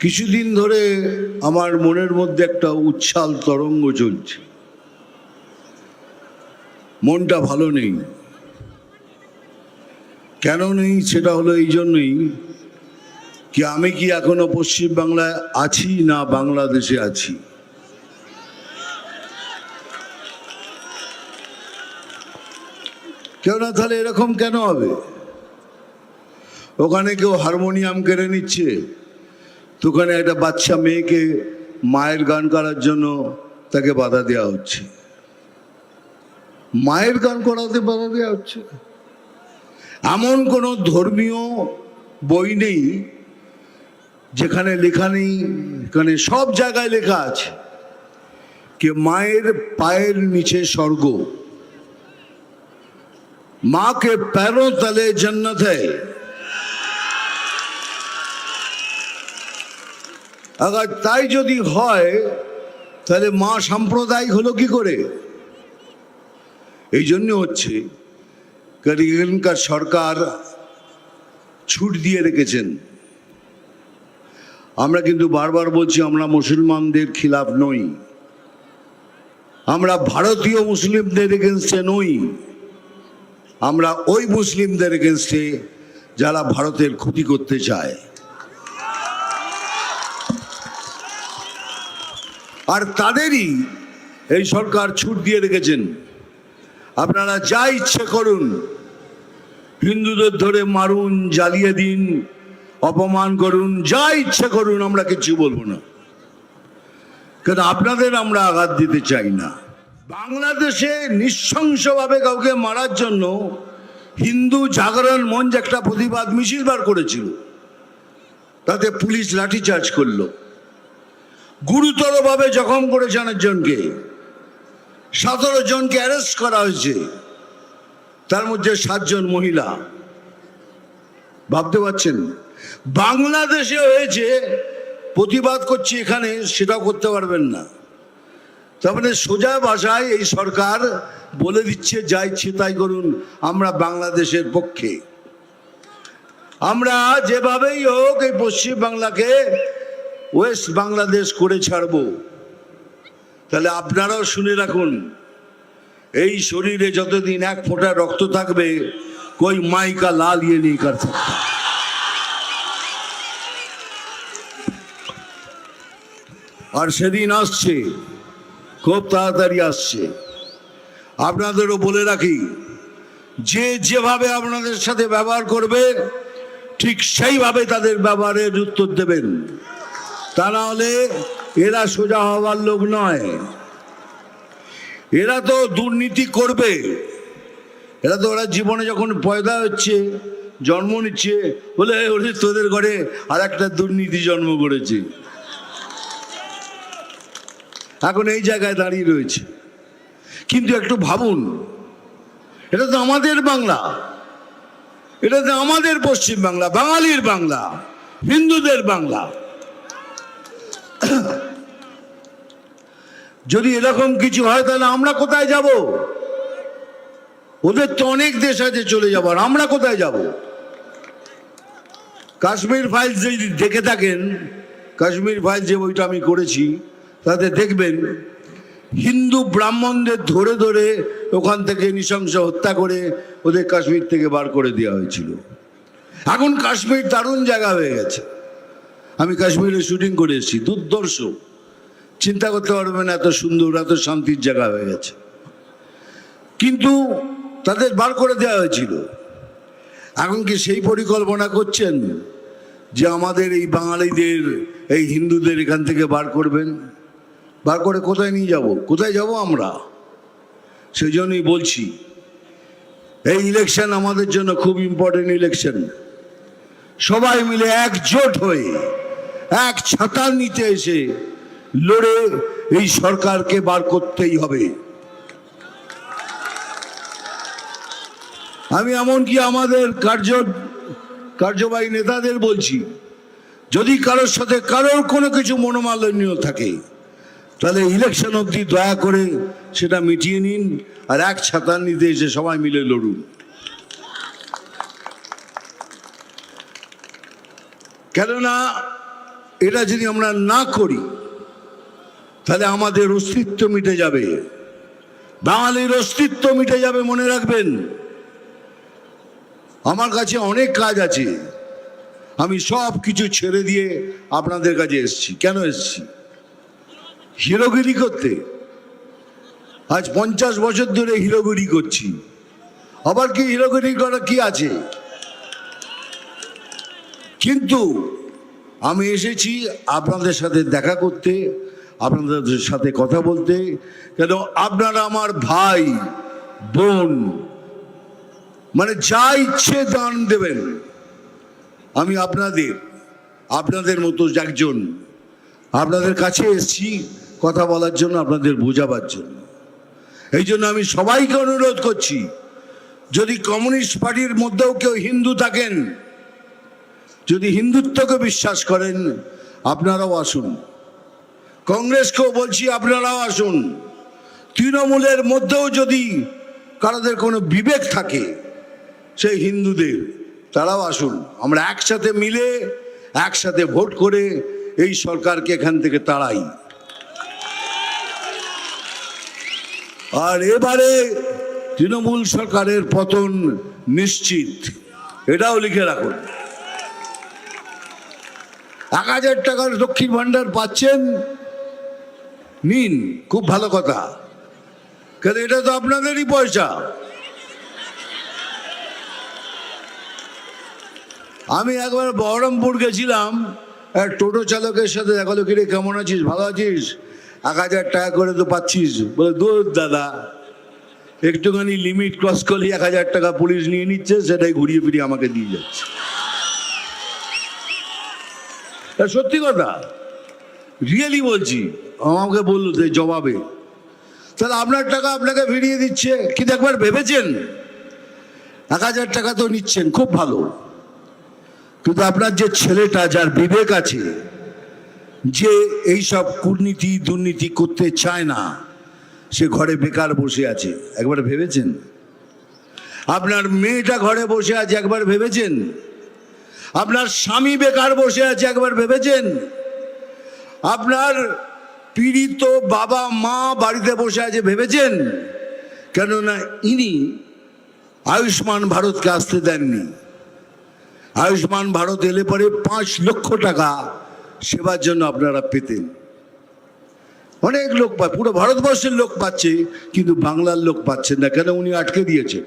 কিছুদিন ধরে আমার মনের মধ্যে একটা উচ্ছ্বাল তরঙ্গ চলছে। মনটা ভালো নেই। কেন নেই সেটা হলো এই জন্যই কি আমি কি এখনো পশ্চিম বাংলায় আছি না বাংলাদেশে আছি। কেউ না, তাহলে এরকম কেন হবে? ওখানে কেউ হারমোনিয়াম কেড়ে নিচ্ছে, তো ওখানে একটা বাচ্চা মেয়েকে মায়ের গান করার জন্য তাকে বাধা দেওয়া হচ্ছে। মায়ের গান করাতে বাধা দেওয়া হচ্ছে। এমন কোনো ধর্মীয় বই নেই যেখানে লেখা নেই, এখানে সব জায়গায় লেখা আছে कि मायर पायर नीचे स्वर्ग, माँ के पैरों तले जन्नत है। अगर ताई যদি হয় তাহলে মা সাম্প্রদায়িক হলো কি করে? এই জন্য হচ্ছে এখানকার সরকার ছুট দিয়ে রেখেছেন। আমরা কিন্তু বারবার বলছি আমরা মুসলমানদের খিলাফ নই, আমরা ভারতীয় মুসলিমদের এগেনস্টে নই, আমরা ওই মুসলিমদের এগেনস্টে যারা ভারতের ক্ষতি করতে চায়। আর তাদেরই এই সরকার ছুট দিয়ে রেখেছেন, আপনারা যা ইচ্ছে করুন, হিন্দুদের ধরে মারুন, জ্বালিয়ে দিন, অপমান করুন, যা ইচ্ছে করুন, আমরা কিছু বলবো না, কারণ আপনাদের আমরা আঘাত দিতে চাই না। বাংলাদেশে নৃশংসভাবে কাউকে মারার জন্য হিন্দু জাগরণ মঞ্চ একটা প্রতিবাদ মিছিল বার করেছিল, তাতে পুলিশ লাঠিচার্জ করলো, গুরুতরভাবে জখম করেছে অনেকজনকে, 17 জনকে অ্যারেস্ট করা হয়েছে, তার মধ্যে 7 জন মহিলা। ভাবতে পারছেন? বাংলাদেশে হয়েছে, প্রতিবাদ করছি এখানে, সেটাও করতে পারবেন না। তার মানে সোজা ভাষায় এই সরকার বলে দিচ্ছে যা ইচ্ছে তাই করুন, আমরা বাংলাদেশের পক্ষে। আমরা যেভাবেই হোক এই পশ্চিম বাংলাকে ওয়েস্ট বাংলাদেশ করে ছাড়ব। তাহলে আপনারাও শুনে রাখুন, এই শরীরে যতদিন এক ফোঁটা রক্ত থাকবে, कोई माई का लाल ये नहीं कर सकता। আর সেদিন আসছে, খুব তাড়াতাড়ি আসছে। আপনাদেরও বলে রাখি, যে যেভাবে আপনাদের সাথে ব্যবহার করবে ঠিক সেইভাবে তাদের ব্যবহারের উত্তর দেবেন, তা না হলে এরা সোজা হওয়ার লোক নয়। এরা তো দুর্নীতি করবে, এরা তো ওরা জীবনে যখন পয়দা হচ্ছে, জন্ম নিচ্ছে, বলে ওরে তোদের ঘরে আর একটা দুর্নীতি জন্ম করেছে, এখন এই জায়গায় দাঁড়িয়ে রয়েছে। কিন্তু একটু ভাবুন, এটা তো আমাদের বাংলা, এটা তো আমাদের পশ্চিম বাংলা, বাঙালির বাংলা, হিন্দুদের বাংলা। যদি এরকম কিছু হয় তাহলে আমরা কোথায় যাব? ওদের তো অনেক দেশ আছে চলে যাবার, আমরা কোথায় যাব? কাশ্মীর ফাইলস যদি দেখে থাকেন, কাশ্মীর ফাইলস যে বইটা আমি করেছি, তাতে দেখবেন হিন্দু ব্রাহ্মণদের ধরে ধরে ওখান থেকে নৃশংস হত্যা করে ওদের কাশ্মীর থেকে বার করে দেওয়া হয়েছিল। এখন কাশ্মীর দারুণ জায়গা হয়ে গেছে। আমি কাশ্মীরে শুটিং করে এসেছি, দুর্ধর্ষ, চিন্তা করতে পারবেন এত সুন্দর, এত শান্তির জায়গা হয়ে গেছে। কিন্তু তাদের বার করে দেওয়া হয়েছিল। এখন কি সেই পরিকল্পনা করছেন যে আমাদের এই বাঙালিদের, এই হিন্দুদের এখান থেকে বার করবেন? বার করে কোথায় নিয়ে যাব? কোথায় যাব আমরা? সেই জন্যই বলছি, এই ইলেকশন আমাদের জন্য খুব ইম্পর্টেন্ট ইলেকশন। সবাই মিলে একজোট হয়ে এক ছাতার নিচে এসে লড়ে এই সরকারকে বার করতেই হবে। আমি এমনকি আমাদের কার্যবাহী নেতাদের বলছি, যদি কারোর সাথে কারোর কোনো কিছু মনোমালিন্য থাকে, তাহলে ইলেকশন অবধি দয়া করে সেটা মিটিয়ে নিন, আর এক ছাতার নিতে এসে সবাই মিলে লড়ুন। কেননা এটা যদি আমরা না করি তাহলে আমাদের অস্তিত্ব মিটে যাবে, বাঙালির অস্তিত্ব মিটে যাবে। মনে রাখবেন, আমার কাছে অনেক কাজ আছে, আমি সব কিছু ছেড়ে দিয়ে আপনাদের কাছে এসেছি। কেন এসেছি? হিরোগিরি করতে। আজ 50 বছর ধরে হিরোগিরি করছি, আবার কি হিরোগিরি করা কি আছে? কিন্তু আমি এসেছি আপনাদের সাথে দেখা করতে, আপনাদের সাথে কথা বলতে। কেন? আপনারা আমার ভাই বোন, মানে যা ইচ্ছে দান দেবেন। আমি আপনাদের মতো একজন, আপনাদের কাছে এসেছি কথা বলার জন্য, আপনাদের বোঝাবার জন্য। এই জন্য আমি সবাইকে অনুরোধ করছি, যদি কমিউনিস্ট পার্টির মধ্যেও কেউ হিন্দু থাকেন, যদি হিন্দুত্বকে বিশ্বাস করেন, আপনারাও আসুন। কংগ্রেসকেও বলছি, আপনারাও আসুন। তৃণমূলের মধ্যেও যদি কারোদের কোনো বিবেক থাকে, সেই হিন্দুদের, তারাও আসুন। আমরা একসাথে মিলে একসাথে ভোট করে এই সরকারকে এখান থেকে তাড়াই। আর এবারে তৃণমূল সরকারের পতন নিশ্চিত, এটাও লিখে রাখুন। 1000 টাকার লক্ষ্মীর ভান্ডার পাচ্ছেন, নিন, খুব ভালো কথা। কেন? এটা তো আপনাদেরই পয়সা। আমি একবার বহরমপুর গেছিলাম, এক টোটো চালকের সাথে দেখা হলো, কিরে কেমন আছিস, ভালো আছিস? 1000 টাকা করে তো পাচ্ছিস। বলে, দূর দাদা, একটুখানি লিমিট ক্রস করলে 1000 টাকা পুলিশ নিয়ে নিচ্ছে, সেটাই ঘুরিয়ে ফিরিয়ে আমাকে দিয়ে যাচ্ছে। সত্যি কথা, রিয়েলি বলছি। আমাকে বললো যে জবাবে, তাহলে আপনার টাকা আপনাকে ফিরিয়ে দিচ্ছে। কিন্তু একবার ভেবেছেন, 1000 টাকা তো নিচ্ছেন, খুব ভালো, কিন্তু আপনার যে ছেলেটা, যার বিবেক আছে, যে এইসব কুর্নীতি দুর্নীতি করতে চায় না, সে ঘরে বেকার বসে আছে, একবার ভেবেছেন? আপনার মেয়েটা ঘরে বসে আছে, একবার ভেবেছেন? আপনার স্বামী বেকার বসে আছে, একবার ভেবেছেন? আপনার পীড়িত বাবা মা বাড়িতে বসে আছে, ভেবেছেন? কেননা ইনি আয়ুষ্মান ভারতকে আসতে দেননি। আয়ুষ্মান ভারত এলে পরে 5 লক্ষ টাকা সেবার জন্য আপনারা পেতেন। অনেক লোক পায়, পুরো ভারতবর্ষের লোক পাচ্ছে, কিন্তু বাংলার লোক পাচ্ছেন না। কেন? উনি আটকে দিয়েছেন,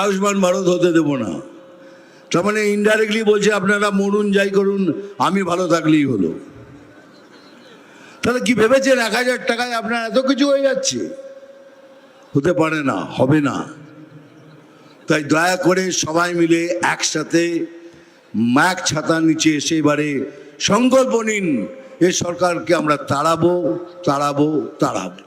আয়ুষ্মান ভারত হতে দেব না। তার মানে ইনডাইরেক্টলি বলছে, আপনারা মরুন, যাই করুন, আমি ভালো থাকলেই হলো। তাহলে কি ভেবেছেন 1000 টাকায় আপনার এত কিছু হয়ে যাচ্ছে? হতে পারে না, হবে না। তাই দয়া করে সবাই মিলে একসাথে এক ছাতার নিচে এসে এবারে সংকল্প নিন, এ সরকারকে আমরা তাড়াবো, তাড়াবো, তাড়াবো।